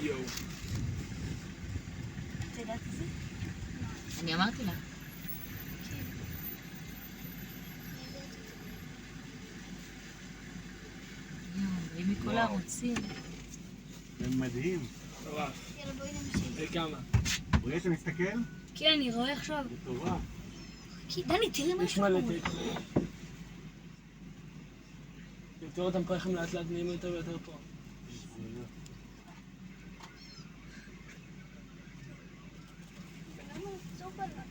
יואו. את יודעת את זה? אני אמרתי לה. יואו, מכל הערוצים. זה מדהים. מטורף. יאללה בואי נמשיך. כמה? רואה שאתה מסתכל? כן, אני רואה עכשיו. זה טובה. דני, תראי מה יש שאתה מלא רואה. טקסט. תראו אותם פה איך הם לאט לאט נהיים יותר ויותר פה. למה לצוק עליי?